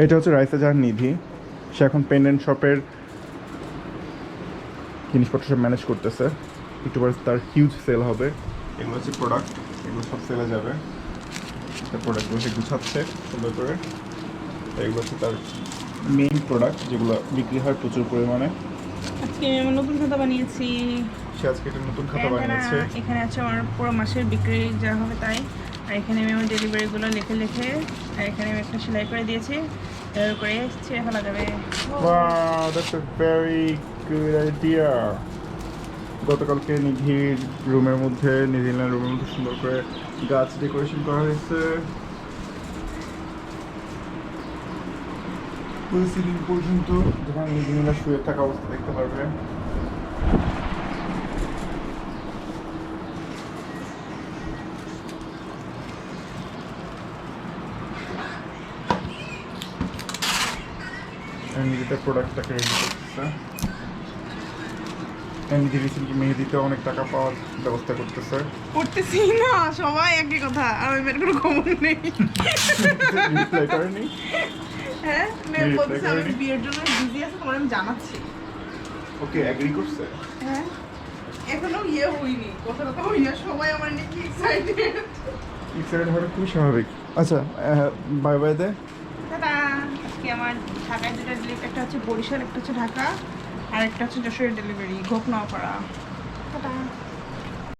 এটা হচ্ছে রাইসা জাহান নিধি। সে এখন পেন্ডেন্ট শপের জিনিসপত্র সব ম্যানেজ করতেছে। একটু পরে তার হিউজ সেল হবে। এগুলো হচ্ছে প্রোডাক্ট, এগুলো সব সেলে যাবে। তার প্রোডাক্টগুলো সে গুছাচ্ছে সুন্দর করে। এগুলো হচ্ছে তার মেইন প্রোডাক্ট যেগুলো বিক্রি হয় প্রচুর পরিমাণে। আজকে আমি নতুন খাতা বানিয়েছি। সে আজকে একটা নতুন খাতা বানিয়েছে। এখানে আছে আমার পুরো মাসের বিক্রি যা হবে তাই। আর এখানে আমি আমার ডেলিভারিগুলো লিখে লিখে আর এখানে আমি একটা সেলাই করে দিয়েছি। এর করে ছেড়ে ফেলা যাবে। Wow, that's a very good idea. গতকালকে নিধির রুমের মধ্যে নিধিলার রুমের মধ্যে সুন্দর করে গাছ ডেকোরেশন করা হয়েছে। পুরো সিলিং পর্যন্ত যেখানে নিধিলা শুয়ে থাকা অবস্থা দেখতে পারবে। নিজেদের প্রোডাক্টটাকে রেডি করতেছে। নিধি রিসেন্টলি মেহেদিতে অনেক টাকা পাওয়ার ব্যবস্থা করতেছি না, সবাই একই কথা। আর ওই মেয়ের কোনো খবর নেই। রিপ্লাই করেনি। হ্যাঁ, মেয়ে reply বলতেছে আমি করেনি? বিয়ের জন্য বিজি আছি, তোমার আমি জানাচ্ছি। ওকে এগ্রি করছে। হ্যাঁ, এখনো হইনি, কথাটা তো হইয়া সবাই আমার নিয়ে কি এক্সাইটেড। এক্সাইটেড হওয়াটা খুবই স্বাভাবিক। আচ্ছা বাই বাই দে। টাটা। আজকে আমার ঢাকায় দুটো ডেলিভারি, একটা হচ্ছে বরিশাল, একটা হচ্ছে ঢাকা, আর একটা হচ্ছে যশোরের ডেলিভারি, ঘোক নওয়াপাড়া। টাটা।